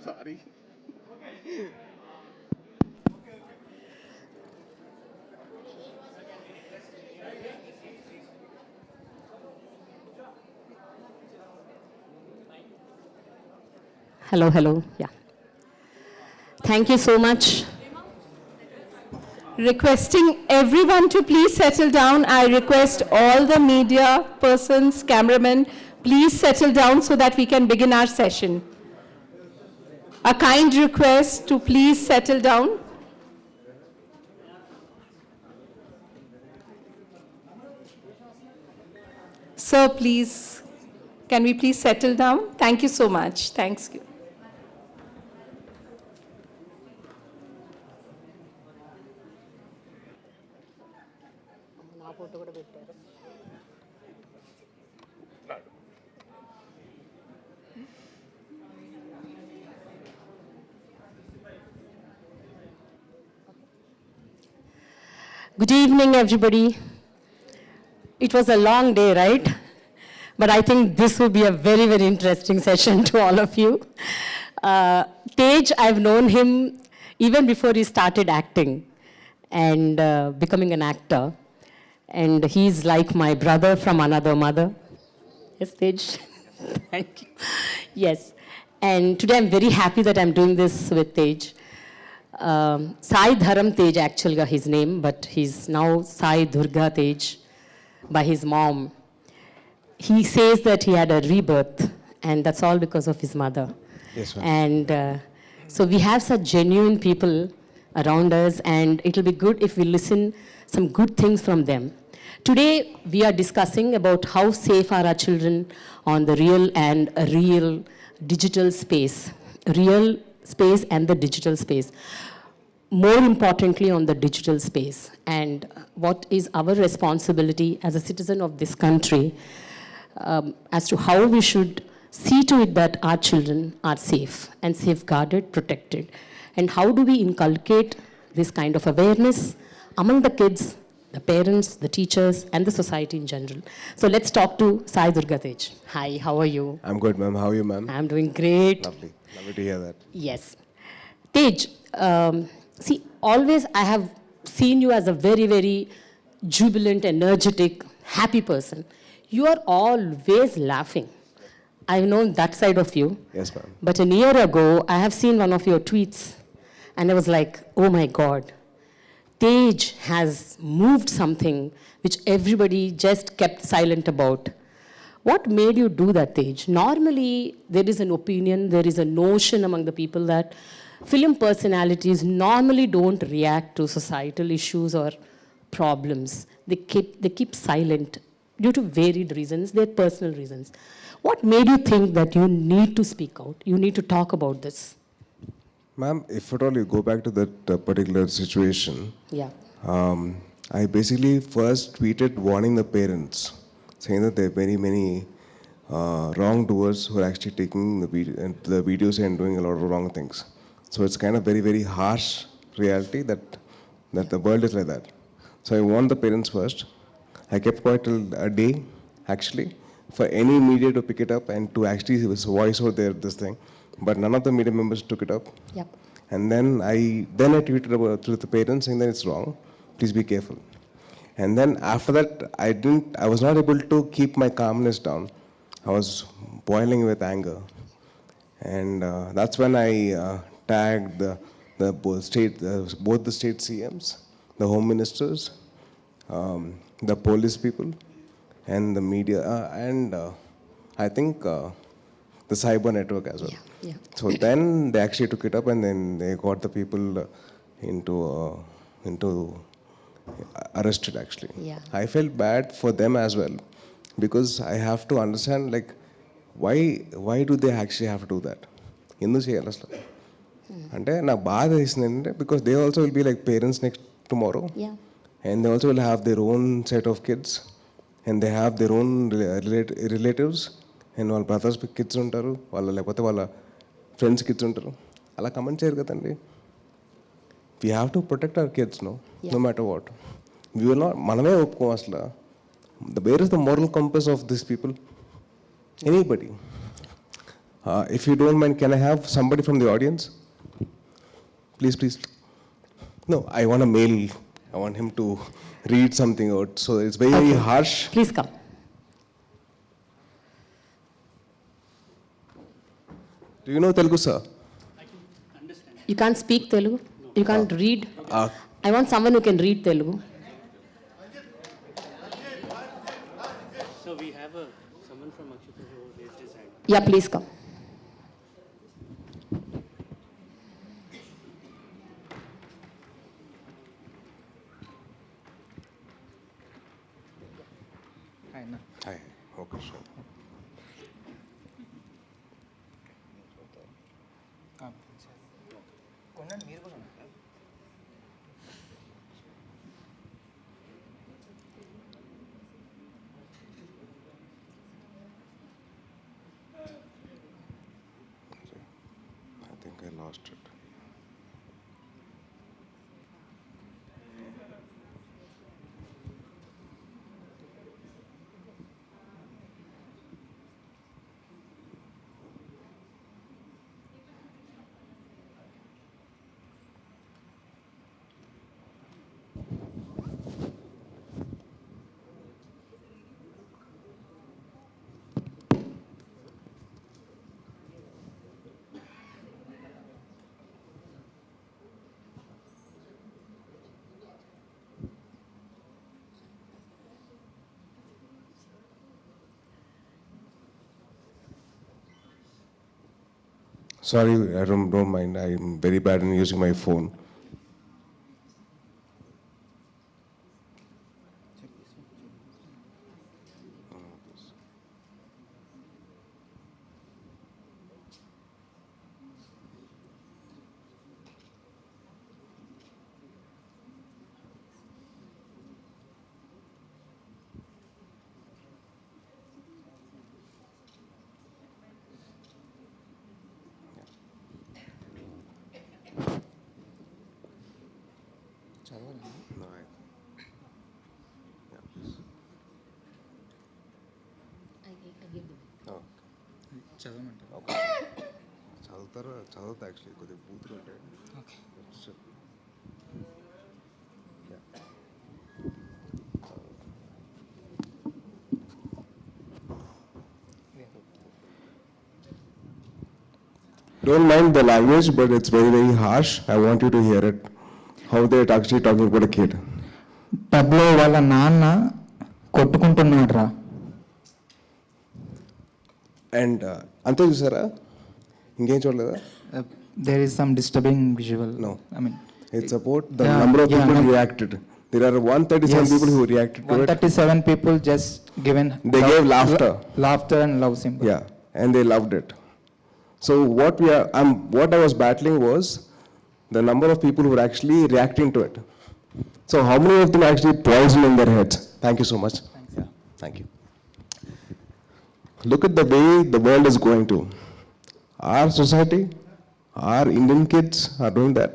Sorry. Hello, hello. Yeah. Thank you so much. Requesting everyone to please settle down. I request all the media persons, cameramen, please settle down so that we can begin our session. A kind request to please settle down. Sir, please, can we please settle down? Thank you so much. Thanks. Good evening, everybody. It was a long day, right? But I think this will be a very, very interesting session to all of you. Tej, I've known him even before he started acting and becoming an actor. And he's like my brother from another mother. Yes, Tej? Thank you. Yes. And today I'm very happy that I'm doing this with Tej. Sai Dharam Tej, actually, his name, but he's now Sai Durgha Tej by his mom. He says that he had a rebirth, and that's all because of his mother. Yes, ma'am. And so we have such genuine people around us, and it'll be good if we listen some good things from them. Today, we are discussing about how safe are our children on the real and a real digital space. Real space and the digital space. More importantly, on the digital space. And what is our responsibility as a citizen of this country as to how we should see to it that our children are safe and safeguarded, protected. And how do we inculcate this kind of awareness among the kids, the parents, the teachers, and the society in general. So let's talk to Sai Durga Tej. Hi, how are you? I'm good, ma'am. How are you, ma'am? I'm doing great. Lovely. Lovely to hear that. Yes. Tej, see, always I have seen you as a very, very jubilant, energetic, happy person. You are always laughing. I've known that side of you. Yes, ma'am. But a year ago, I have seen one of your tweets, and I was like, oh my God, Tej has moved something which everybody just kept silent about. What made you do that, Tej? Normally, there is an opinion, there is a notion among the people that film personalities normally don't react to societal issues or problems. They keep silent due to varied reasons, their personal reasons. What made you think that you need to speak out? You need to talk about this? Ma'am, if at all you go back to that particular situation, Yeah. I basically first tweeted warning the parents, saying that there are very many wrongdoers who are actually taking the videos and doing a lot of wrong things. So it's kind of very, very harsh reality that the world is like that. So I warned the parents first. I kept quiet till a day, actually, for any media to pick it up and to actually voice out this thing. But none of the media members took it up. Yep. And then I tweeted about to the parents saying that it's wrong. Please be careful. And then after that, I was not able to keep my calmness down. I was boiling with anger. And that's when I tagged both the state CMs, the home ministers, the police people, and the media, and I think the cyber network as well. Yeah, yeah. So then they actually took it up, and then they got the people into arrested. Actually, Yeah. I felt bad for them as well, because I have to understand, like, why do they actually have to do that? ఎందుకు చేయాలి అసలు అంటే నాకు బాధ వేసింది ఏంటంటే because they also will be like parents next tomorrow Yeah. and they also will have their own set of kids and they have their own relatives and వాళ్ళ brothers kids ఉంటారు వాళ్ళ లేకపోతే వాళ్ళ ఫ్రెండ్స్ కిడ్స్ ఉంటారు అలా comment చేయరు కదండి we have to protect our kids no matter what we will not మనమే ఒప్పుకోం అసలు where is the moral compass of this people anybody If you don't mind, can I have somebody from the audience? Please, please. No, I want a male. I want him to read something out. So it's very, very harsh. Please come. Do you know Telugu, sir? You can't speak Telugu? You can't read? Uh, I want someone who can read Telugu. So we have someone from Akshita who raised his hand. Yeah, please come. Hi. Okay, sure. I think I lost it. Sorry, I don't mind. I'm very bad in using my phone. No, yeah, please. Oh, okay. చదువుతా actually కొద్దిగా బూతులు ఉంటాయి. Don't mind the language, but it's very, very harsh. I want you to hear it. How they're actually talking about a kid. పబ్లో వాళ్ళ నాన్న కొట్టుకుంటున్నాడు రా. And అంతే చూసారా, ఇంకేం చూడలేదా? There is some disturbing visual. No. I mean, It's about the Yeah, number of yeah, people no. reacted. There are 137 yes, people who reacted to it. 137 people just given. They gave laughter. Laughter and love symbol. Yeah, and they loved it. So what I was battling was the number of people who were actually reacting to it. So how many of them actually poison in their heads? Thank you so much. Thanks. Yeah, thank you. Look at the way the world is going to. Our society, our Indian kids are doing that.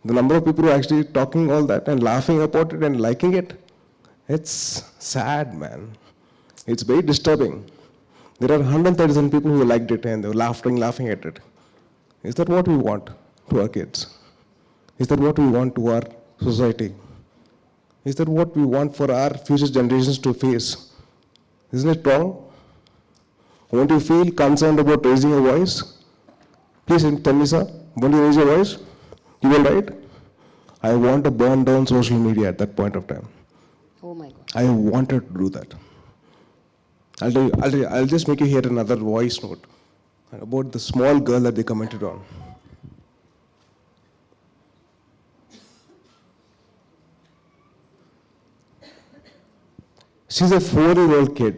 The number of people who are actually talking all that and laughing about it and liking it, it's sad, man. It's very disturbing. There are 137 people who liked it and they were laughing at it. Is that what we want to our kids? Is that what we want to our society? Is that what we want for our future generations to face? Isn't it wrong? Won't you feel concerned about raising your voice? Please tell me, sir, won't you raise your voice? You will, right? I want to burn down social media at that point of time. Oh my God. I wanted to do that. I'll just make you hear another voice note about the small girl that they commented on. She's a 4-year-old kid.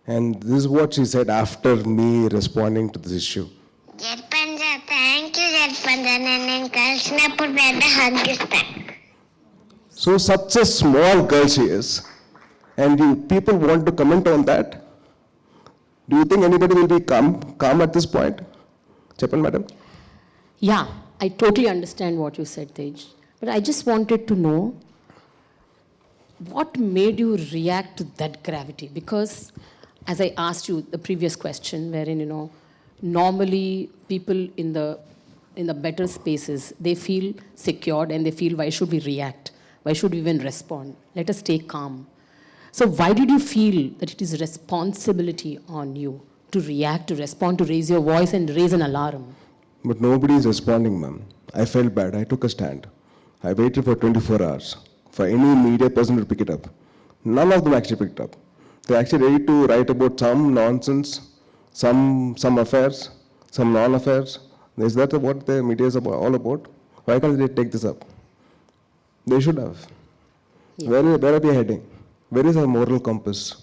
And this is what she said after me responding to this issue. జడ్పంజా thank you జడ్పంజా నేను కలిసినప్పుడు పెద్ద hug ఇస్తా. So such a small girl she is. And you people want to comment on that? Do you think anybody will be calm at this point? Cheppan, madam? Yeah, I totally understand what you said, Tej. But I just wanted to know what made you react to that gravity? Because as I asked you the previous question, wherein, normally people in the better spaces, they feel secured and they feel, why should we react? Why should we even respond? Let us stay calm. So why did you feel that it is responsibility on you to react, to respond, to raise your voice and raise an alarm? But nobody is responding, ma'am. I felt bad. I took a stand. I waited for 24 hours for any media person to pick it up. None of them actually picked up. They're actually ready to write about some nonsense, some affairs, some non-affairs. Is that what the media is all about? Why can't they take this up? They should have. Yeah. Where are we heading? Where is our moral compass?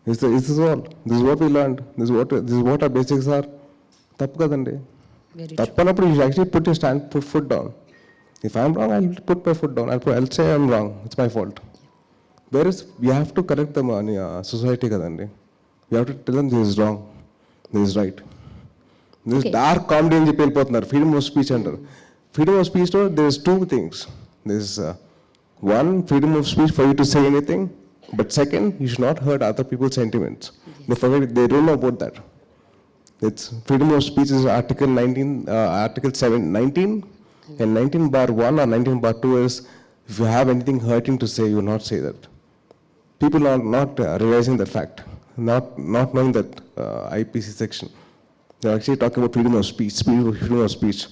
Is this all? This is what we learned. This is what our basics are. Tappu kadandi. Very true. Tappanappudu you should actually put foot down. If I'm wrong, I'll put my foot down. I'll say I'm wrong. It's my fault. Whereas we have to correct the society kadandi. We have to tell them this is wrong, this is right. This Okay. dark comedy in the freedom of speech under. Freedom of speech, there's two things. There's one, freedom of speech for you to say anything, but second, you should not hurt other people's sentiments. They forget, they don't know about that. It's freedom of speech is Article 19, Article 19, and 19(1) or 19(2) is if you have anything hurting to say, you will not say that. People are not realizing that fact, not knowing that IPC section. They're actually talking about freedom of speech, freedom of speech.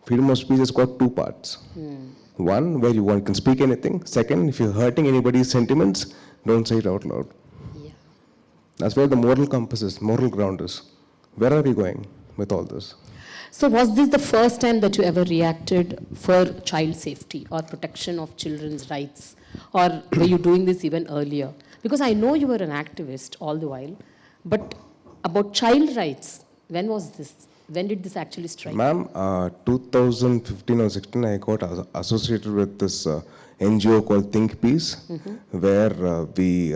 Freedom of speech has got two parts. One, where you can speak anything. Second, if you're hurting anybody's sentiments, don't say it out loud. Yeah. That's where the moral compass is, moral ground is. Where are we going with all this? So was this the first time that you ever reacted for child safety or protection of children's rights? Or were you doing this even earlier? Because I know you were an activist all the while, but about child rights, when was this? When did this actually strike? Ma'am, 2015 or 16, I got associated with this NGO called Think Peace, where we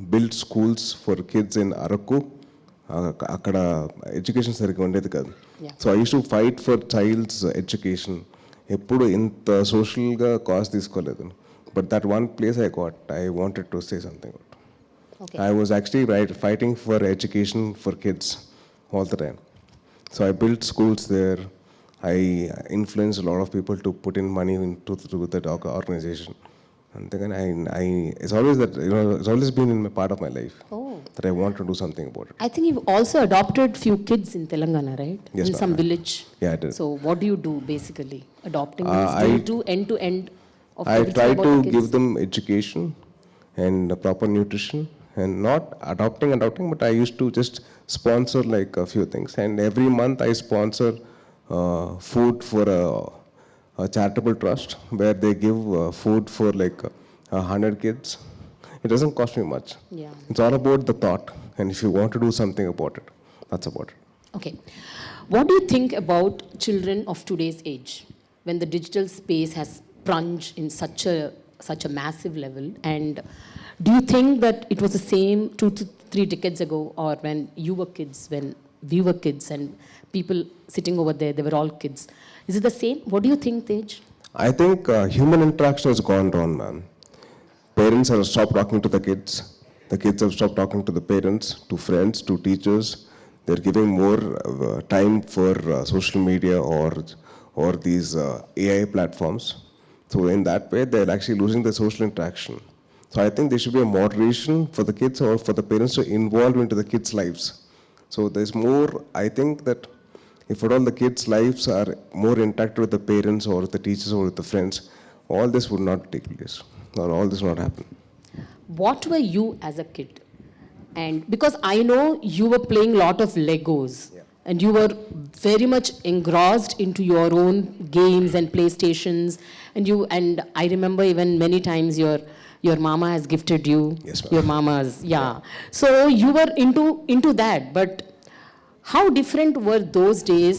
built schools for kids in Araku. అక్కడ education సరిగ్గా ఉండేది కాదు. So I used to fight for child's education. ఎప్పుడు ఇంత సోషల్గా కాస్ట్ తీసుకోలేదు. But that one place I wanted to say something. I was actually fighting for education for kids all the time. So I built schools there. I influenced a lot of people to put in money into that organization. And then it's always that, it's always been in my part of my life that I want to do something about it. I think you've also adopted few kids in Telangana, right? Yes, in some ma'am. village. Yeah, I did. So what do you do basically? Adopting means do you do end-to-end of I everything try about to the kids? give them education and proper nutrition, and not adopting, but I used to just sponsor like a few things. And every month I sponsor food for a charitable trust where they give food for like 100 kids. It doesn't cost me much. Yeah. It's all about the thought, and if you want to do something about it, that's about it. Okay. What do you think about children of today's age when the digital space has plunged in such a massive level? And do you think that it was the same 2 to 3 decades ago, or when you were kids, when we were kids, and people sitting over there, they were all kids? Is it the same? What do you think, Tej? I think human interaction has gone down, ma'am. Parents have stopped talking to the kids. The kids have stopped talking to the parents, to friends, to teachers. They're giving more time for social media or these AI platforms. So in that way, they're actually losing the social interaction. So I think there should be a moderation for the kids or for the parents to involve into the kids' lives. So there's more, I think that if at all the kids' lives are more intact with the parents or the teachers or with the friends, all this would not take place, or all this would not happen. What were you as a kid? And because I know you were playing a lot of Legos, and you were very much engrossed into your own games and PlayStations, and I remember even many times your mama has gifted you. Yes, ma'am. Your mamas, yeah. So you were into that, but how different were those days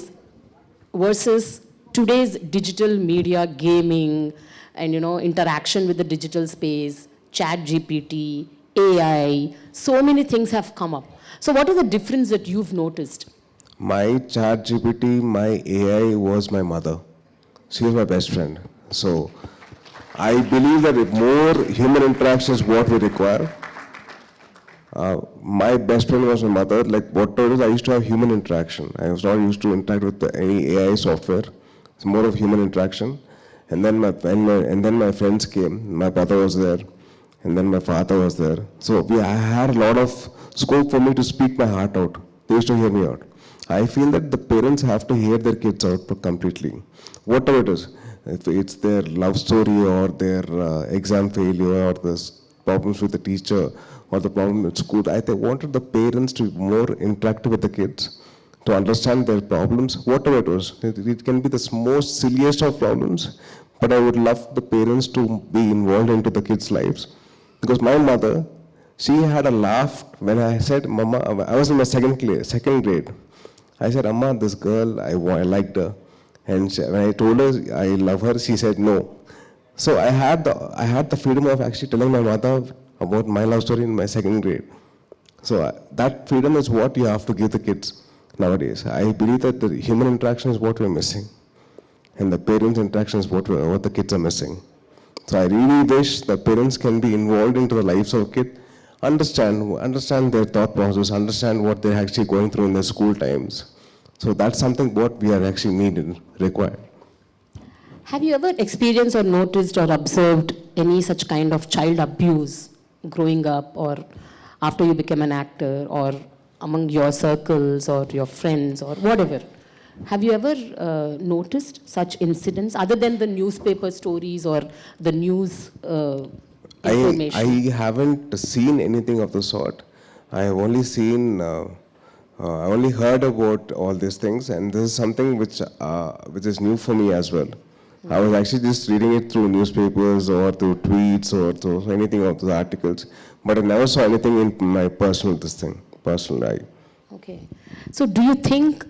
versus today's digital media, gaming, and interaction with the digital space, ChatGPT, AI, so many things have come up. So what is the difference that you've noticed? My ChatGPT, my AI was my mother. She was my best friend. So I believe that if more human interaction is what we require. my best friend was my mother. Like what I was, I used to have human interaction. I was not used to interact with any AI software. It's more of human interaction. And then my friends came. My brother was there, and then my father was there. So I had a lot of scope for me to speak my heart out. They used to hear me out. I feel that the parents have to hear their kids out completely, whatever it is. If it's their love story or their exam failure or the problems with the teacher or the problem at school, I wanted the parents to be more interactive with the kids, to understand their problems, whatever it was. It can be the most silliest of problems, but I would love the parents to be involved into the kids' lives. Because my mother, she had a laugh when I said, Mama, I was in my second grade. I said, Amma, this girl, I liked her. And when I told her I love her, she said no. So I had the freedom of actually telling my mother about my love story in my second grade. So that freedom is what you have to give the kids nowadays. I believe that the human interaction is what we're missing. And the parents' interaction is what the kids are missing. So I really wish the parents can be involved into the lives of kids, understand their thought process, understand what they're actually going through in their school times. So that's something what we are actually required. Have you ever experienced or noticed or observed any such kind of child abuse growing up or after you became an actor or among your circles or your friends or whatever? Have you ever noticed such incidents other than the newspaper stories or the news information? I haven't seen anything of the sort. I have only seen, I only heard about all these things, and this is something which is new for me as well. I was actually just reading it through newspapers or through tweets or through anything of the articles, but I never saw anything in my personal life. Okay. So do you think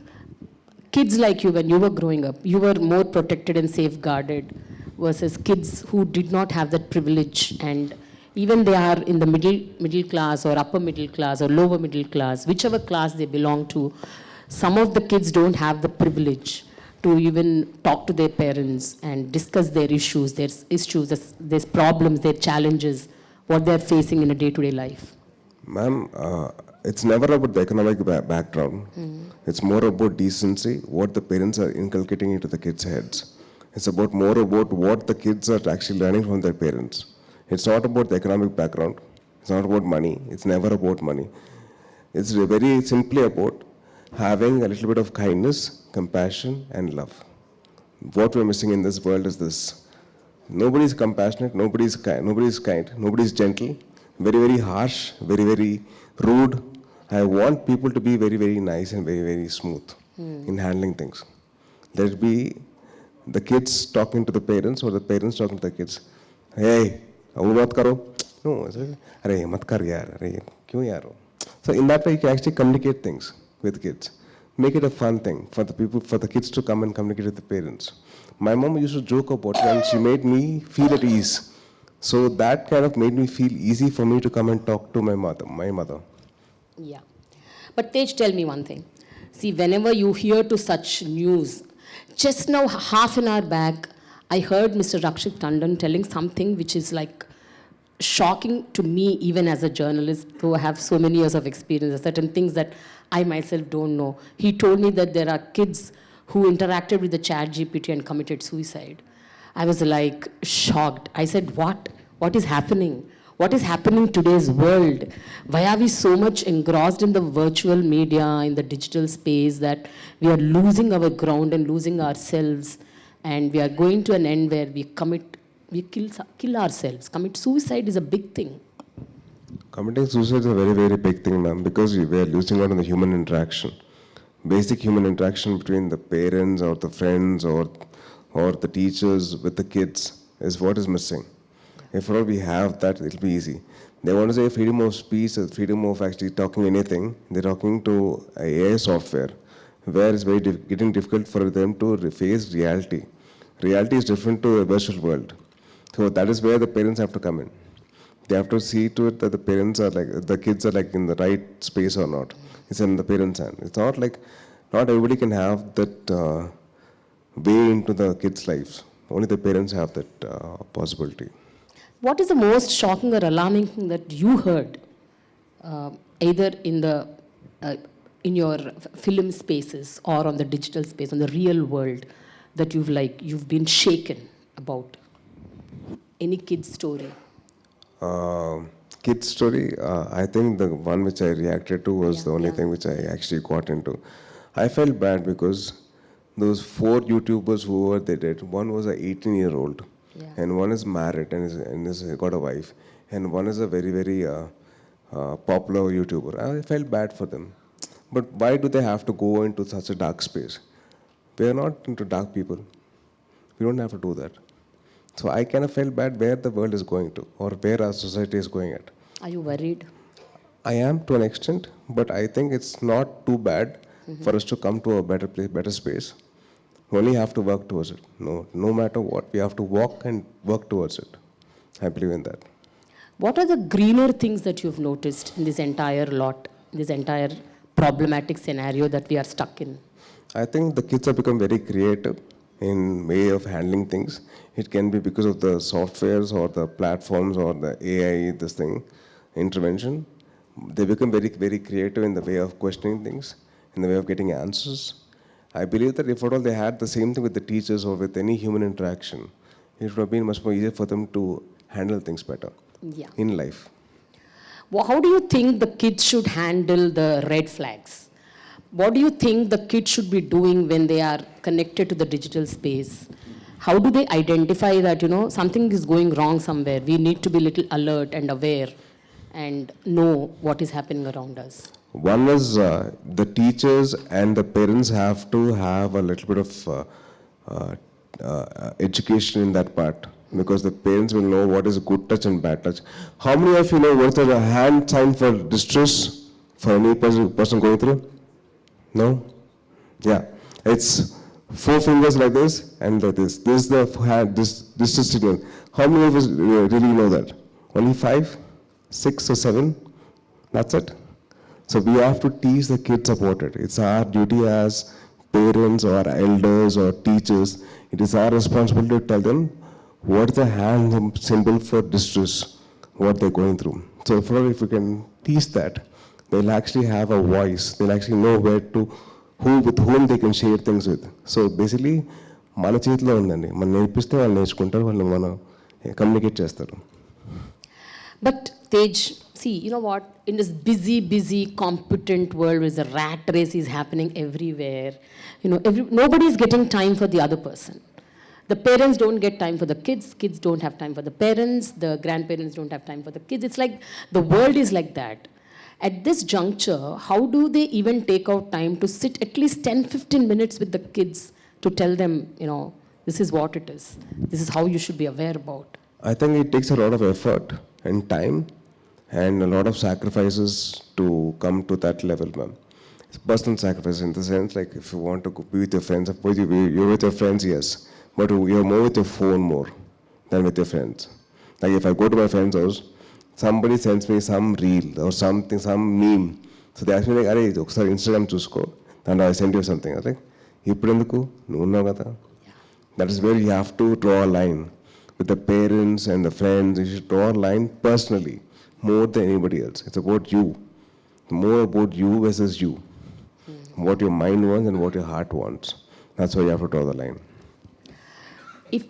kids like you, when you were growing up, you were more protected and safeguarded versus kids who did not have that privilege, and even they are in the middle class or upper middle class or lower middle class, whichever class they belong to, some of the kids don't have the privilege to even talk to their parents and discuss their issues, their problems, their challenges, what they're facing in a day-to-day life. Ma'am, it's never about the economic background. It's more about decency, what the parents are inculcating into the kids' heads. It's more about what the kids are actually learning from their parents. It's not about the economic background. It's not about money. It's never about money. It's very simply about having a little bit of kindness, compassion, and love. What we're missing in this world is this. Nobody's compassionate, nobody's kind, nobody's gentle, very, very harsh, very, very rude. I want people to be very, very nice and very, very smooth in handling things. Let it be the kids talking to the parents or the parents talking to the kids. Hey, wo mat karo. No, arey mat kar yaar, arey kyun yaar. So in that way you can actually communicate things with kids. Make it a fun thing for the kids to come and communicate with the parents. My mom used to joke about it and she made me feel at ease. So that kind of made me feel easy for me to come and talk to my mother. Yeah. But Tej, tell me one thing. See, whenever you hear to such news, just now half an hour back, I heard Mr. Rakshit Tandon telling something which is like shocking to me even as a journalist who have so many years of experience, certain things that I myself don't know. He told me that there are kids who interacted with the ChatGPT and committed suicide. I was like shocked. I said, what? What is happening? What is happening in today's world? Why are we so much engrossed in the virtual media, in the digital space, that we are losing our ground and losing ourselves, and we are going to an end where we kill ourselves. Commit suicide is a big thing. Committing suicide is a very, very big thing, ma'am, because we are losing out on the human interaction. Basic human interaction between the parents or the friends or the teachers with the kids is what is missing. If all we have that, it'll be easy. They want to say freedom of speech, freedom of actually talking anything. They're talking to AI software, where it's getting difficult for them to face reality. Reality is different to a virtual world. So that is where the parents have to come in. They have to see to it that the kids are like in the right space or not. It's in the parents' hand. It's not like, not everybody can have that way into the kids' lives. Only the parents have that possibility. What is the most shocking or alarming thing that you heard either in your film spaces or on the digital space, on the real world, that you've been shaken about? Any kid's story? Kids story, I think the one which I reacted to was Yeah, the only yeah. thing which I actually got into. I felt bad because those 4 YouTubers who were they did, one was a 18-year-old, Yeah. and one is married and is got a wife, and one is a very popular YouTuber. I felt bad for them. But why do they have to go into such a dark space? We are not into dark people. We don't have to do that. So I kind of felt bad where the world is going to, or where our society is going at. Are you worried? I am to an extent, but I think it's not too bad for us to come to a better place, better space. We only have to work towards it. No matter what, we have to walk and work towards it. I believe in that. What are the greener things that you've noticed in this entire this entire problematic scenario that we are stuck in? I think the kids have become very creative in way of handling things. It can be because of the softwares or the platforms or the AI, this thing, intervention. They become very creative in the way of questioning things, in the way of getting answers. I believe that if at all they had the same thing with the teachers or with any human interaction, it would have been much more easier for them to handle things better Yeah. in life. Well, how do you think the kids should handle the red flags? What do you think the kids should be doing when they are connected to the digital space? How do they identify that, something is going wrong somewhere? We need to be a little alert and aware and know what is happening around us. One is the teachers and the parents have to have a little bit of education in that part, because the parents will know what is good touch and bad touch. How many of you know what's a hand sign for distress for any person going through? No? Yeah. It's 4 fingers like this and like this. This is the hand, this is signal. How many of us really know that? Only 5, 6 or 7? That's it. So we have to teach the kids about it. It's our duty as parents or elders or teachers. It is our responsibility to tell them what is the hand symbol for distress, what they're going through. So if we can teach that, they'll actually have a voice. They'll actually know with whom they can share things with. So basically, మన చేతిలో ఉందండి. మనం నేర్పిస్తే వాళ్ళు నేర్చుకుంటారు, వాళ్ళు మనం communicate చేస్తారు. But Tej, see, you know what? In this busy, competent world where the rat race is happening everywhere, nobody is getting time for the other person. The parents don't get time for the kids don't have time for the parents, the grandparents don't have time for the kids. It's like the world is like that. At this juncture, how do they even take out time to sit at least 10-15 minutes with the kids to tell them, this is what it is. This is how you should be aware about. I think it takes a lot of effort and time and a lot of sacrifices to come to that level, ma'am. It's personal sacrifice in the sense, like if you want to go be with your friends, of course you're with your friends, yes, but you're more with your phone more than with your friends. Like if I go to my friend's house, somebody sends me some reel or something, some meme. So they ask me like, "Arey, ఒకసారి Instagram చూసుకో, and I send you something." I was like, ఇప్పుడు ఎందుకు? నువ్వు ఉన్నావు కదా. That is where you have to draw a line. With the parents and the friends, you should draw a line personally, more than anybody else. It's about you. More about you versus you. What your mind wants and what your heart wants. That's why you have to draw the line. If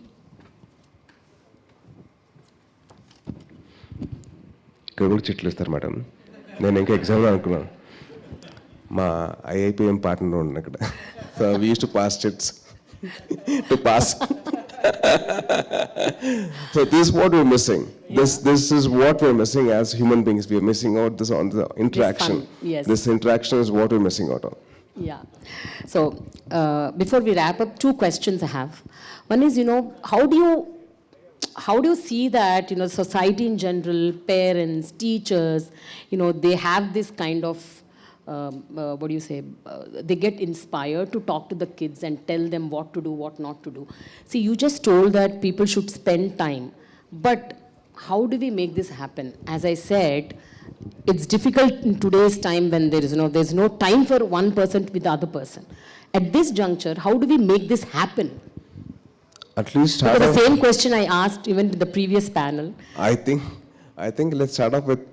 ఇక్కడ కూడా చిట్లు ఇస్తారు madam. నేను ఇంకా ఎగ్జామ్లో అనుకున్నాను. మా ఐఐపిఎం partner ఉన్నాను అక్కడ. So we use to pass chits to pass. So this is what we're missing. This is what we're missing as human beings. We're missing out this on the interaction. Yes. This interaction is what we're missing out on. Yeah. So before we wrap up, 2 questions I have. One is, how do you see that, society in general, parents, teachers, they have this kind of, what do you say, they get inspired to talk to the kids and tell them what to do, what not to do. See, you just told that people should spend time. But how do we make this happen? As I said, it's difficult in today's time when there's no time for one person with the other person. At this juncture, how do we make this happen? At least start Because off, the same question I asked even to the previous panel. I think let's start off with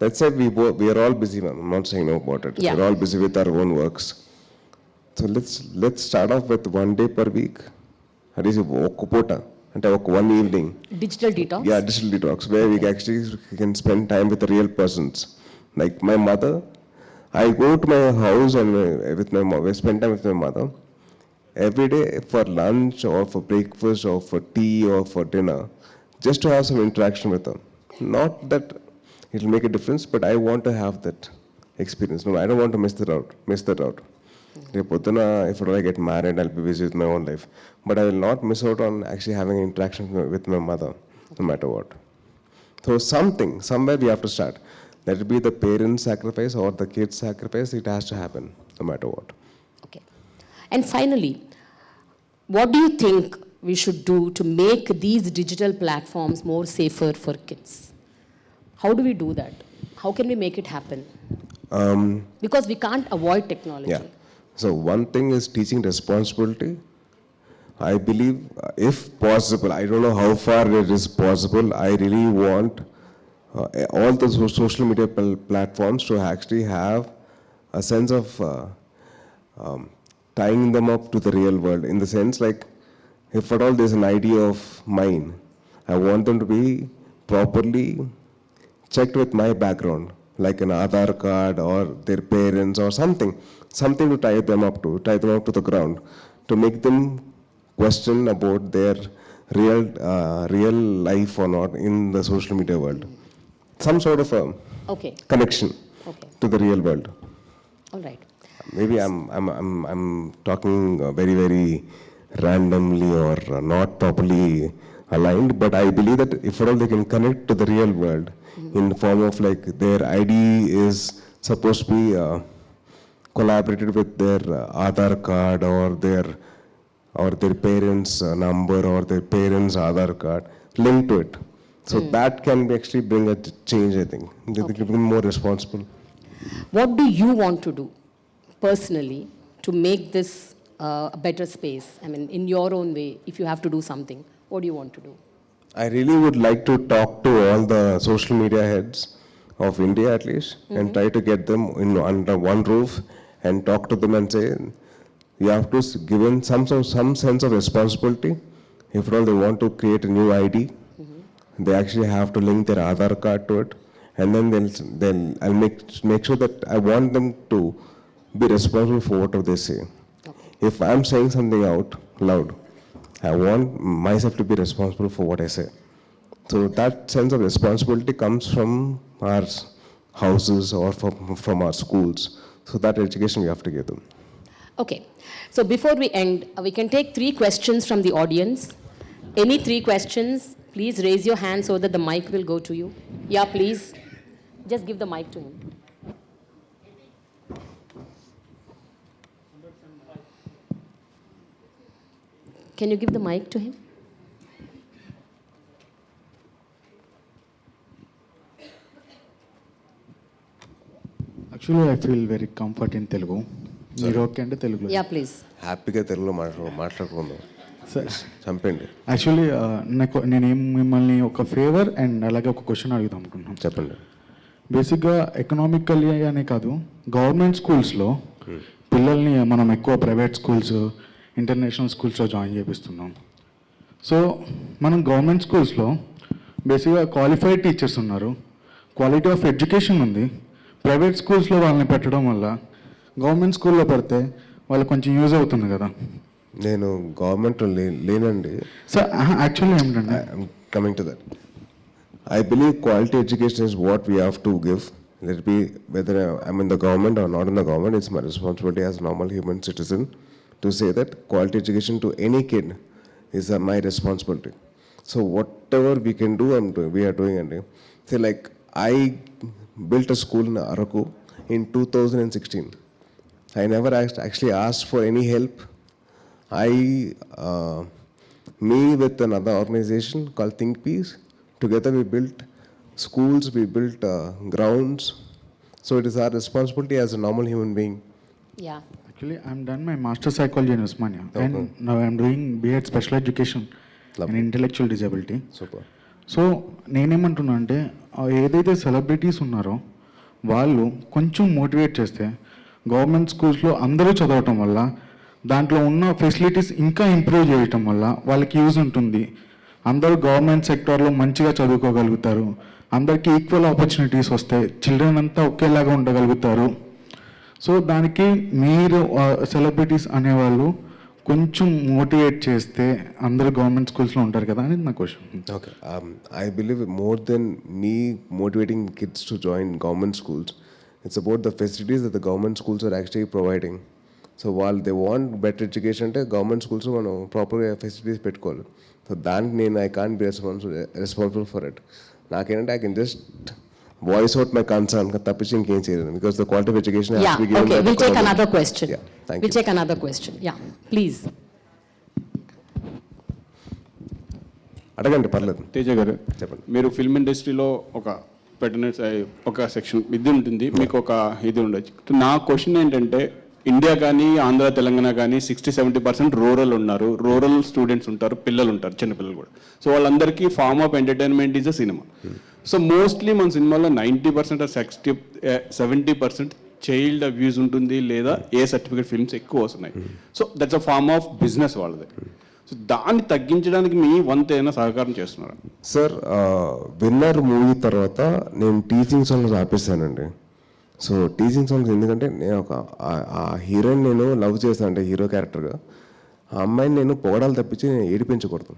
let's say we are all busy, ma'am. I'm not saying no about it. Yeah. We're all busy with our own works. So let's start off with 1 day per week. At least one evening. Digital detox? Yeah, digital detox, where we actually can spend time with the real persons. Like my mother, I go to my house and with my mom, I spend time with my mother. Every day for lunch or for breakfast or for tea or for dinner, just to have some interaction with her. Not that it'll make a difference, but I want to have that experience. No, I don't want to miss that out. If I get married, I'll be busy with my own life. But I will not miss out on actually having an interaction with my mother, no matter what. So somewhere we have to start. Let it be the parents' sacrifice or the kids' sacrifice, it has to happen, no matter what. Okay. And finally, what do you think we should do to make these digital platforms more safer for kids? How do we do that? How can we make it happen? Because we can't avoid technology. Yeah. So one thing is teaching responsibility. I believe, if possible, I don't know how far it is possible, I really want all the social media platforms to actually have a sense of tying them up to the real world. In the sense, like, if at all there's an idea of mine, I want them to be properly checked with my background, like an Aadhaar card or their parents or something to tie them up to the ground, to make them question about their real life or not in the social media world. Some sort of a Okay. connection to the real world. All right. Maybe I'm talking very, very randomly or not properly aligned, but I believe that if at all they can connect to the real world in the form of, like, their ID is supposed to be collaborated with their Aadhaar card or their parents' number or their parents' Aadhaar card, linked to it. So that can actually bring a change, I think. They can become more responsible. What do you want to do personally to make this a better space? I mean, in your own way, if you have to do something, what do you want to do? I really would like to talk to all the social media heads of India, at least, and try to get them under one roof and talk to them and say, you have to give in some sense of responsibility. If at all they want to create a new ID, they actually have to link their Aadhaar card to it, and then I'll make sure that I want them to be responsible for whatever they say. If I'm saying something out loud, I want myself to be responsible for what I say. So that sense of responsibility comes from our houses or from our schools. So that education we have to give them. Okay. So before we end, we can take 3 questions from the audience. Any 3 questions, please raise your hand so that the mic will go to you. Yeah, please. Just give the mic to him. Can you give the mic to him? Actually, I feel very comfort in Telugu. మీరు okay అంటే తెలుగులో Yeah, please. హ్యాపీగా తెలుగులో మాట్లాడుకుందాం. చంపండి. Actually నేనేం మిమ్మల్ని ఒక ఫేవర్ అండ్ అలాగే ఒక క్వశ్చన్ అడుగుదాం అనుకుంటున్నాను. చెప్పండి. బేసిక్గా ఎకనామికల్లీ అనే కాదు, గవర్నమెంట్ స్కూల్స్లో పిల్లల్ని మనం ఎక్కువ ప్రైవేట్ స్కూల్స్, ఇంటర్నేషనల్ స్కూల్స్లో జాయిన్ చేపిస్తున్నాం. సో మనం గవర్నమెంట్ స్కూల్స్లో బేసిక్గా క్వాలిఫైడ్ టీచర్స్ ఉన్నారు, క్వాలిటీ ఆఫ్ ఎడ్యుకేషన్ ఉంది. ప్రైవేట్ స్కూల్స్లో వాళ్ళని పెట్టడం వల్ల గవర్నమెంట్ స్కూల్లో పెడితే వాళ్ళకి కొంచెం యూజ్ అవుతుంది కదా. నేను గవర్నమెంట్లో లేనండి. సో యాక్చువల్లీ ఏమిటంటే, coming to that, I believe quality education is what we have to give. Let it be whether I'm in the government or not in the government, it's my responsibility as a normal human citizen to say that quality education to any kid is my responsibility. So whatever we can do, we are doing. And say, like, I built a school in Araku in 2016. I never actually asked for any help. Me with another organization called Think Peace, together we built schools, we built grounds. So it is our responsibility as a normal human being. Yeah. actually I'm done my master psychology in Usmania and now I'm doing B.Ed special education in intellectual disability. Super. So నేనేమంటున్నా అంటే ఏదైతే celebrities ఉన్నారో వాళ్ళు కొంచెం motivate చేస్తే government స్కూల్స్లో అందరూ చదవటం వల్ల దాంట్లో ఉన్న ఫెసిలిటీస్ ఇంకా ఇంప్రూవ్ చేయటం వల్ల వాళ్ళకి యూజ్ ఉంటుంది. అందరూ గవర్నమెంట్ సెక్టార్లో మంచిగా చదువుకోగలుగుతారు, అందరికీ ఈక్వల్ ఆపర్చునిటీస్ వస్తాయి, చిల్డ్రన్ అంతా ఒకేలాగా ఉండగలుగుతారు. సో దానికి మీరు సెలబ్రిటీస్ అనేవాళ్ళు కొంచెం మోటివేట్ చేస్తే అందరూ గవర్నమెంట్ స్కూల్స్లో ఉంటారు కదా అనేది నా question. Okay. I believe more than me motivating kids to join government schools, it's about the facilities that the government schools are actually providing. So while they want better education, అంటే government schools మనం ప్రాపర్గా facilities పెట్టుకోవాలి. So దానికి నేను I can't be responsible for it. నాకేంటంటే I can just voice out my concern తప్పించి ఇంకేం చేయలేదు. Because the quality of education has to be given by the We'll take government. another question. Yeah, thank We'll you. take another question. Yeah, please. అడగండి పర్లేదు. తేజ గారు చెప్పండి. మీరు film ఇండస్ట్రీలో ఒక పెట్టిన ఒక సెక్షన్ ఇది ఉంటుంది, మీకు ఒక ఇది ఉండొచ్చు. నా క్వశ్చన్ ఏంటంటే ఇండియా కానీ ఆంధ్ర తెలంగాణ కానీ 60-70% రూరల్ ఉన్నారు, రూరల్ స్టూడెంట్స్ ఉంటారు, పిల్లలు ఉంటారు, చిన్నపిల్లలు కూడా. సో వాళ్ళందరికీ form of entertainment is a cinema. So mostly మన సినిమాలో 90% 70% చైల్డ్ అబ్యూస్ ఉంటుంది, లేదా ఏ సర్టిఫికేట్ ఫిల్మ్స్ ఎక్కువ వస్తున్నాయి. So that's a form of business వాళ్ళది. సో దాన్ని తగ్గించడానికి మీ వంతు ఏమైనా సహకారం చేస్తున్నారా? సార్, విన్నర్ మూవీ తర్వాత నేను టీచింగ్ సాంగ్స్ ఆపేసానండి. సో టీచింగ్ సాంగ్స్ ఎందుకంటే నేను ఆ హీరోయిన్ నేను లవ్ చేస్తాను అంటే హీరో క్యారెక్టర్గా ఆ అమ్మాయిని నేను పొగడాలు తప్పించి నేను ఏడిపించకూడదు.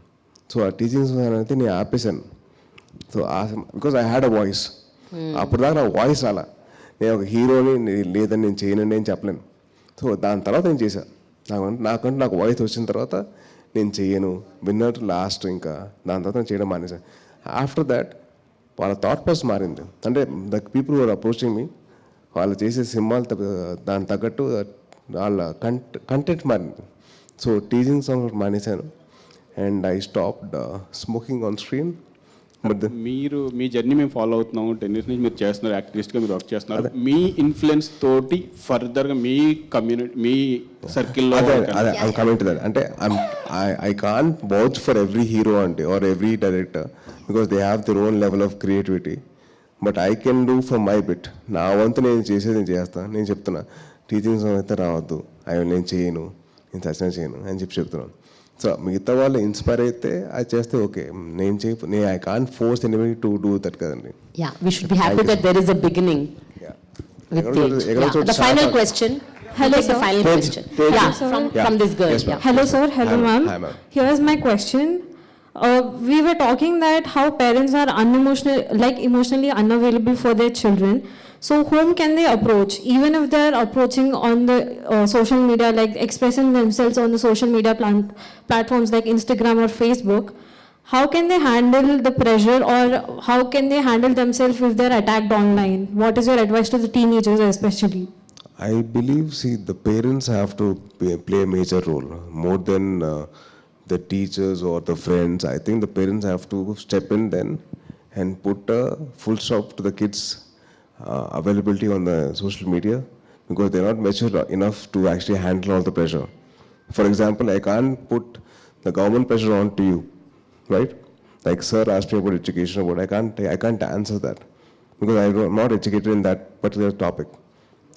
సో ఆ టీచింగ్ సాంగ్స్ అనేది నేను ఆపేశాను. So because I had a voice. అప్పుడు దాకా నా వాయిస్ రాలా. నేను ఒక హీరోని లేదని నేను చేయనండి అని చెప్పలేను. సో దాని తర్వాత నేను చేశాను. నాకంటే నాకు వాయిస్ వచ్చిన తర్వాత నేను చెయ్యను విన్నర్ లాస్ట్. ఇంకా దాని తర్వాత నేను చేయడం మానేశాను. ఆఫ్టర్ దాట్ వాళ్ళ థాట్ ప్రాసెస్ మారింది. అంటే the people are approaching me, వాళ్ళు చేసే సినిమాలు దానికి తగ్గట్టు వాళ్ళ కంటెంట్ మారింది. సో టీచింగ్ సాంగ్ మానేశాను and I stopped smoking on screen. మీరు మీ జర్నీ మేము ఫాలో అవుతున్నాము, 10 years నుంచి మీరు చేస్తున్నారు, యాక్టివిస్ట్గా మీరు వర్క్ చేస్తున్నారు. మీ ఇన్ఫ్లుయెన్స్ తోటి ఫర్దర్గా మీ కమ్యూనిటీ మీ సర్కిల్లో కమింగ్ టు దట్. అంటే I can't watch for every hero అంటే or every director because they have their own level of creativity. But I can do for my bit. నా వంతు నేను చేసేది నేను చేస్తాను. నేను చెప్తున్నా టీచింగ్ అయితే రావద్దు, నేను చేయను, నేను సచిన చేయను అని చెప్తున్నాను. సో మిగతా వాళ్ళు ఇన్స్పైర్ అయితే అది చేస్తే ఓకే. నేను I can't force anybody to do that కదండి. Yeah, we should be happy that there is a beginning with Tej. Yeah. The final question. Hello, Take the sir. final question. Yeah, from this girl. Yes, ma'am. Yeah. Hello, sir. Hello, Hi, ma'am. hi, ma'am. Here's my question. We were talking that how parents are emotionally unavailable for their children. So whom can they approach? Even if they're approaching on the social media, like expressing themselves on the social media platforms like Instagram or Facebook, how can they handle the pressure, or how can they handle themselves if they're attacked online? What is your advice to the teenagers especially? I believe, the parents have to play a major role more than the teachers or the friends. I think the parents have to step in then and put a full stop to the kids' availability on the social media because they're not mature enough to actually handle all the pressure. For example, I can't put the government pressure onto you, right? Like sir asked me about education, but I can't answer that because I'm not educated in that particular topic.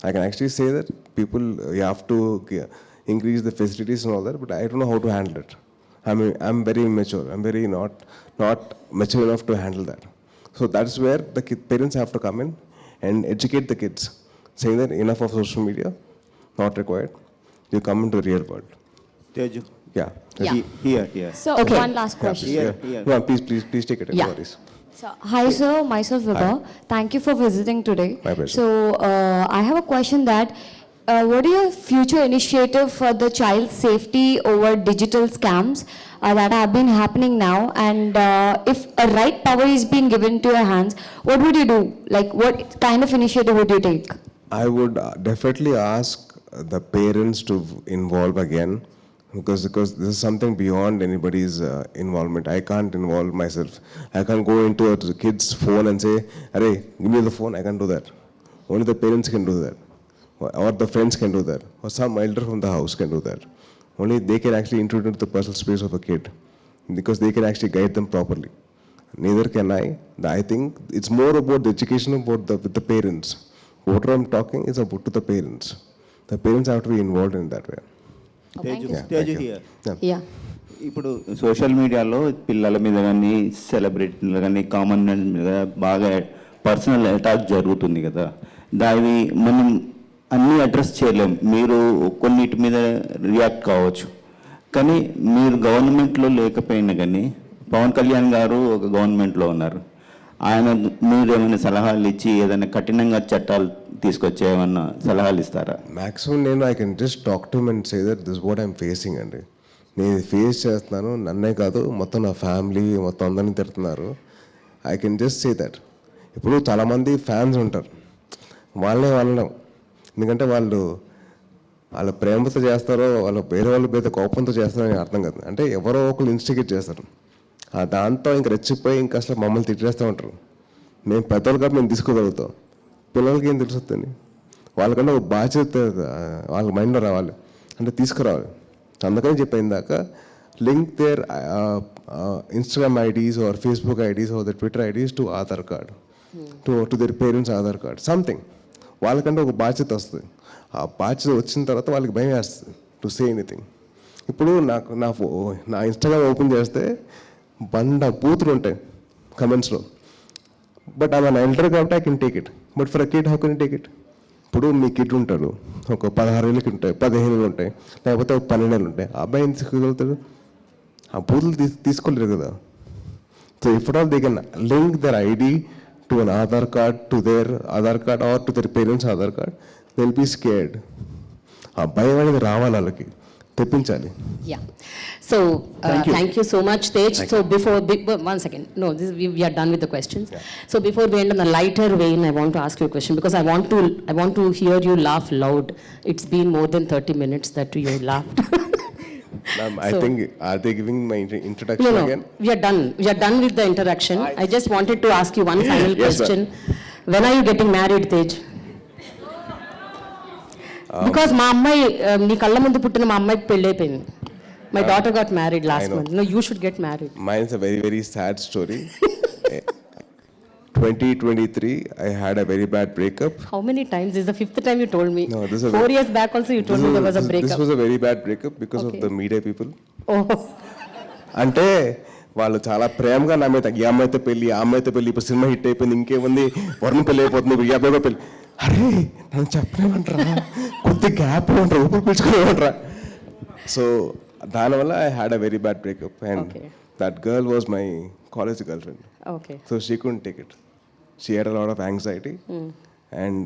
I can actually say that people, you have to increase the facilities and all that, but I don't know how to handle it. I'm very immature. I'm very not mature enough to handle that. So that's where the parents have to come in and educate the kids, saying that enough of social media, not required. You come into the real world. Teju. Yeah. Yeah. Here. So Okay. one last question. Here. No, please take it. Yeah. No worries. So, hi sir, myself Vibha. Thank you for visiting today. My pleasure. So, I have a question that what is your future initiative for the child safety over digital scams that have been happening now? And if a right power is being given to your hands, what would you do? Like, what kind of initiative would you take? I would definitely ask the parents to involve again because this is something beyond anybody's involvement. I can't involve myself. I can't go into a kid's phone and say, "Arey, give me the phone." I can't do that. Only the parents can do that, or the friends can do that, or some elder from the house can do that. Only they can actually intrude into the personal space of a kid because they can actually guide them properly. neither can I. I think it's more about the education about with the parents. What I'm talking is about to the parents. The parents have to be involved in that way. Thank you. Yeah, thank you. Yeah. Yeah. ఇప్పుడు social మీడియాలో పిల్లల మీద కానీ సెలబ్రిటీల కానీ common man మీద బాగా personal attack జరుగుతుంది కదా, దాన్ని మనం అన్నీ అడ్రస్ చేయలేం. మీరు కొన్నిటి మీద రియాక్ట్ కావచ్చు, కానీ మీరు గవర్నమెంట్లో లేకపోయినా కానీ పవన్ కళ్యాణ్ గారు ఒక గవర్నమెంట్లో ఉన్నారు. ఆయన మీరు ఏమైనా సలహాలు ఇచ్చి ఏదైనా కఠినంగా చట్టాలు తీసుకొచ్చే ఏమన్నా సలహాలు ఇస్తారా? మ్యాక్సిమం నేను I can just talk to and say that this what I'm facing అండి. నేను ఫేస్ చేస్తున్నాను, నన్నే కాదు మొత్తం నా ఫ్యామిలీ మొత్తం అందరినీ తిడుతున్నారు. I can just say that. ఇప్పుడు చాలామంది ఫ్యాన్స్ ఉంటారు, వాళ్ళే వాళ్ళం, ఎందుకంటే వాళ్ళు వాళ్ళ ప్రేమతో చేస్తారో వాళ్ళ వేరే వాళ్ళ మీద కోపంతో చేస్తారో అని అర్థం కాదు. అంటే ఎవరో ఒకరు ఇన్స్టిగేట్ చేస్తారు, దాంతో ఇంక రెచ్చిపోయి ఇంకా అసలు మమ్మల్ని తిట్టేస్తూ ఉంటారు. మేము పెద్దవాళ్ళుగా మేము తీసుకోగలుగుతాం, పిల్లలకి ఏం తెలుస్తుంది? వాళ్ళకంటే ఒక బాధ్యత వాళ్ళ మైండ్లో రావాలి, అంటే తీసుకురావాలి. అందుకని చెప్పిన దాకా link their Instagram IDs or Facebook IDs or the Twitter IDs to Aadhaar card, to their parents Aadhaar card, something. వాళ్ళకంటే ఒక బాధ్యత వస్తుంది. ఆ బాధ్యత వచ్చిన తర్వాత వాళ్ళకి భయం వేస్తుంది టు సే ఎనీథింగ్. ఇప్పుడు నాకు నా ఇన్స్టాగ్రామ్ ఓపెన్ చేస్తే బూతులు ఉంటాయి కమెంట్స్లో, బట్ ఆమె ఎల్డర్ కాబట్టి I can take it, but for a kid how can take it? ఇప్పుడు మీ కిడ్ ఉంటాడు, ఒక 16 ఏళ్ళకి ఉంటాయి, 15 ఏళ్ళు ఉంటాయి, లేకపోతే ఒక 12 ఏళ్ళు ఉంటాయి, ఆ అబ్బాయి ఏం తీసుకోగలుగుతాడు? ఆ బూతులు తీసుకోలేరు కదా. So if all they can link their ID to an Aadhaar card, to their Aadhaar card or to their parents Aadhaar card, they will be scared. ఆ భయం అనేది రావాలి, వాళ్ళకి తెప్పించాలి. Yeah. So, thank you so much, Tej. So, one second. No, we are done with the questions. Yeah. So, before we end on a lighter vein, I want to ask you a question because I want to hear you laugh loud. It's been more than 30 minutes that you laughed. Ma'am, I think, are they giving my introduction No, again? we are done. We are done with the interaction. I just wanted to ask you one final Yes, question. When are you getting married, Tej? Because మా అమ్మాయి నీ కళ్ళ ముందు పుట్టిన మా అమ్మాయికి పెళ్ళి అయిపోయింది. My daughter got married last month. No, you should get married. Mine is a very, very sad story. 2023, I had a very bad breakup. How many times? This is the 5th time you told me. No, this is 4 years back also you told me there was a breakup. This was a very bad breakup because of the media people. Oh. అంటే వాళ్ళు చాలా ప్రేమగా నా మీద ఈ అమ్మాయితో పెళ్ళి, ఆ అమ్మాయితో పెళ్ళి, ఇప్పుడు సినిమా హిట్ అయిపోయింది, ఇంకేముంది వరుణ్ పెళ్ళి అయిపోతుంది, ఇప్పుడు ఈ అబ్బాయితో పెళ్ళి. అరే నన్ను చెప్పలేమంటారా, కొద్ది గ్యాప్ ఇవ్వంటారా, ఊపిరి పీల్చుకోలేమంటారా. సో దానివల్ల I had a very bad breakup and that girl was my college girl friend. Okay. So she couldn't take it. She had a lot of anxiety. And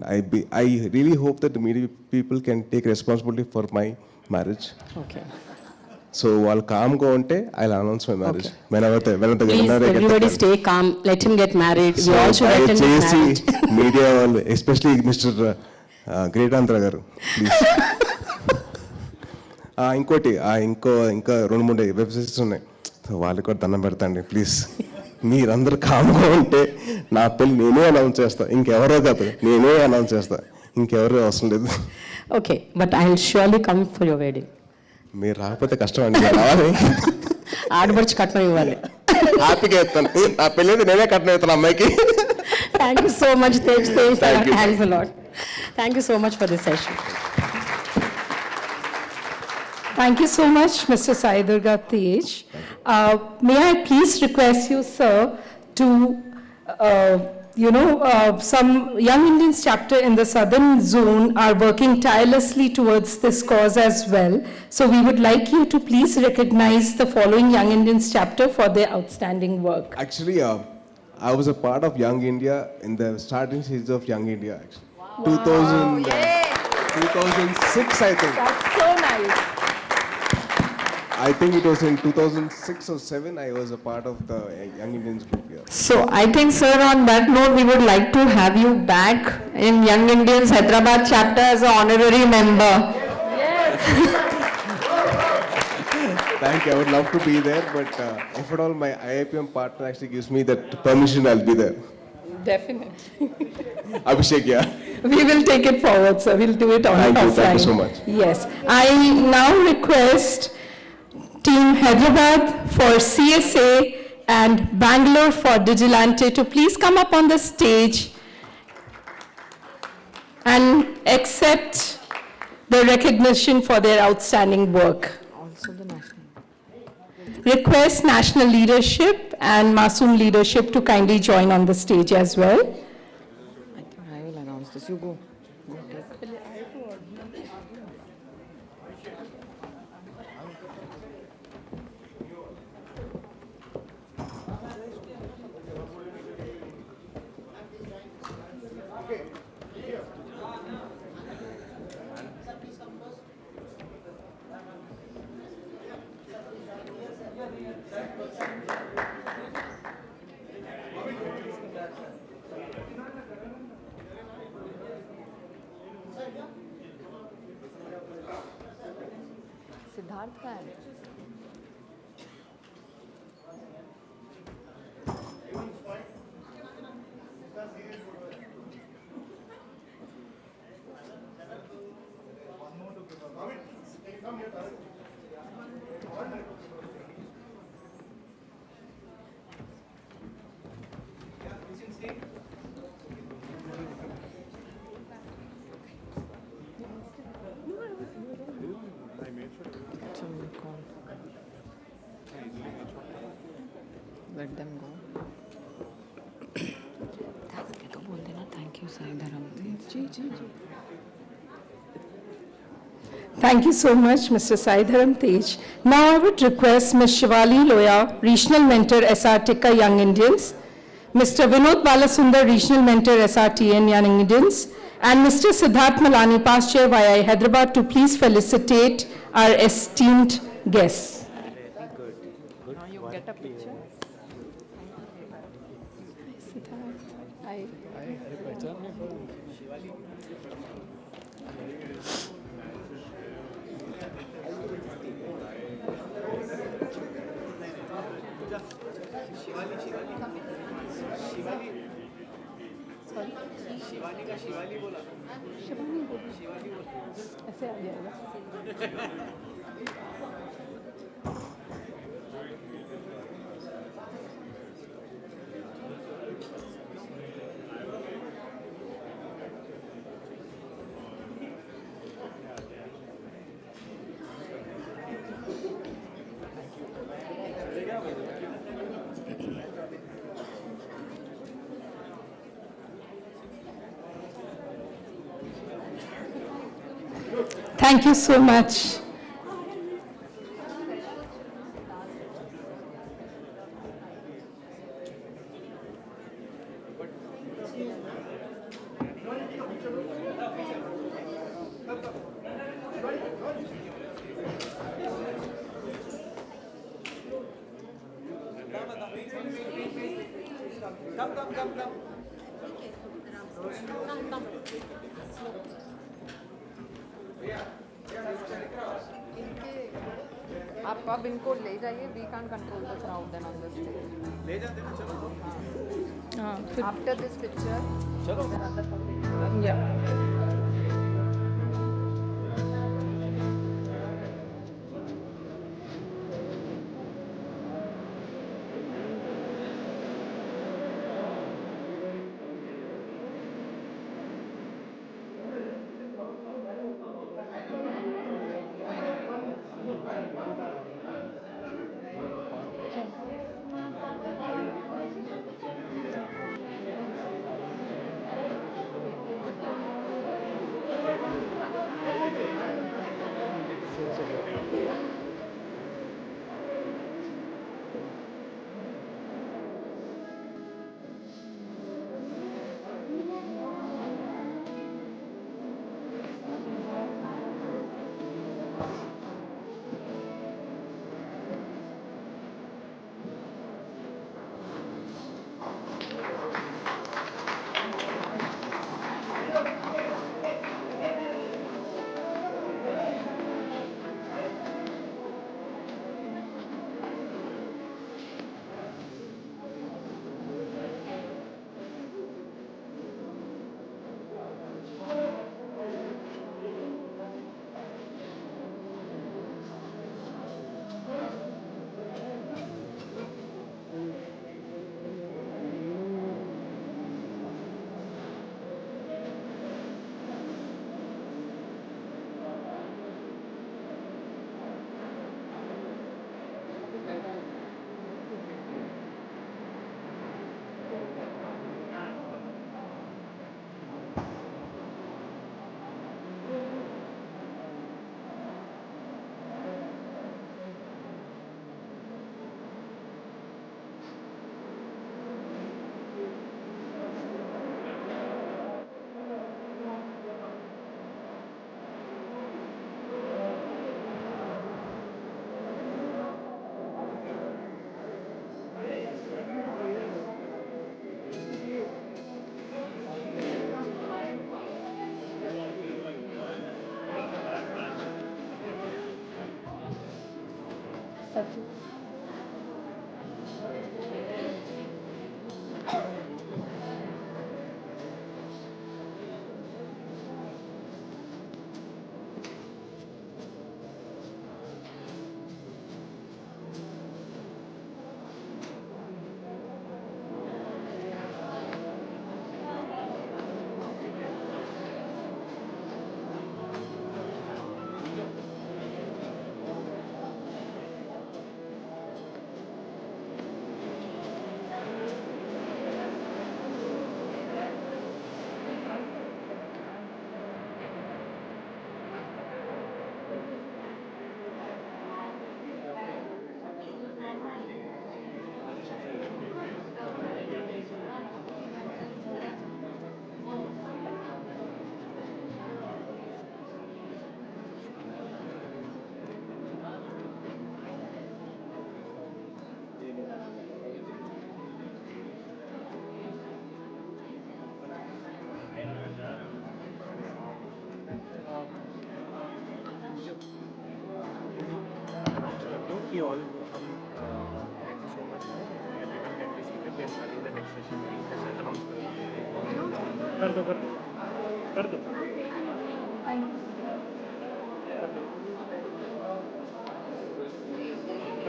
I really hope that the media people can take responsibility for my marriage. Okay. So while calm go unte, I'll announce my marriage. Whenever Please, everybody stay calm. Let him get married. We all should attend his marriage. Media, especially Mr. Great Andhra garu, please. ఇంకోటి ఇంకా 2-3 websites ఉన్నాయి, వాళ్ళకి కూడా దండం పెడతాండి please. మీరందరూ కామ్గా ఉంటే నా పెళ్ళి నేనే అనౌన్స్ చేస్తా, ఇంకెవరో కాదు, నేనే అనౌన్స్ చేస్తా, ఇంకెవరో అవసరం లేదు. Okay, but I will surely come for your wedding. మీరు రాకపోతే కష్టం అండి, రావాలి. ఆడపడిచి కట్నం ఇవ్వాలి. హ్యాపీగా ఇస్తాను, నా పెళ్ళి అయితే నేనే కట్నం ఇస్తాను అమ్మాయికి. Thank you so much, Tej. Thanks a lot. Thank you so much for this session. Thank you so much, Mr. Sai Dharam Tej. May I please request you, sir, to, some Young Indians chapter in the southern zone are working tirelessly towards this cause as well. So we would like you to please recognize the following Young Indians chapter for their outstanding work. Actually, I was a part of Young India in the starting stages of Young India. Actually, wow. 2006, I think. That's so nice. I think it was in 2006 or 7, I was a part of the Young Indians group here. So I think, sir, on that note, we would like to have you back in Young Indians Hyderabad chapter as an honorary member. Thank you, I would love to be there, but if at all my IIPM partner actually gives me that permission, I'll be there. Definitely. Abhishek, yeah. We will take it forward, sir. We'll do it on offline. Thank you so much. Yes. I now request Team Hyderabad for CSA and Bangalore for Digilante to please come up on the stage and accept the recognition for their outstanding work. Request national leadership and Masoom leadership to kindly join on the stage as well. I will announce this. You go. Siddharth ka hai. Let them go. Thank you, Sai Dharam Tej. Thank you so much, Mr. Sai Dharam Tej. Now I would request Ms. Shivali Loya, Regional Mentor, SR Tikka Young Indians, Mr. Vinod Balasundar, Regional Mentor, SRTN Young Indians, and Mr. Siddharth Malani, Past Chair YI Hyderabad, to please felicitate our esteemed guests. Now you get a picture. Hi. ऐसे आ जाएगा. Thank you so much. आप अब इनको ले जाइए. We can't control the crowd then on the stage. ले जाते हैं चलो. After this picture. चलो. Yeah.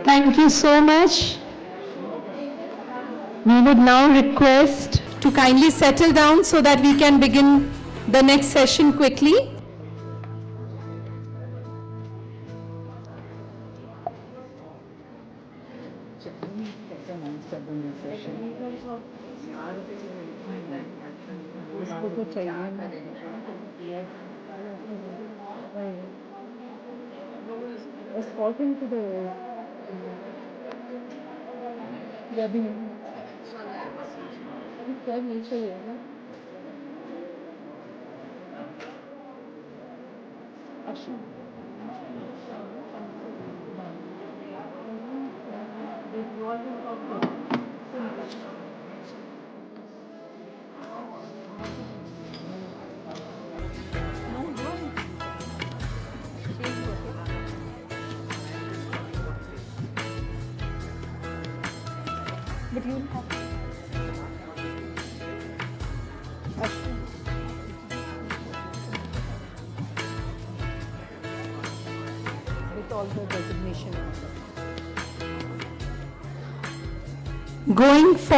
Thank you so much. We would now request to kindly settle down so that we can begin the next session quickly. With all the designation. Going forward.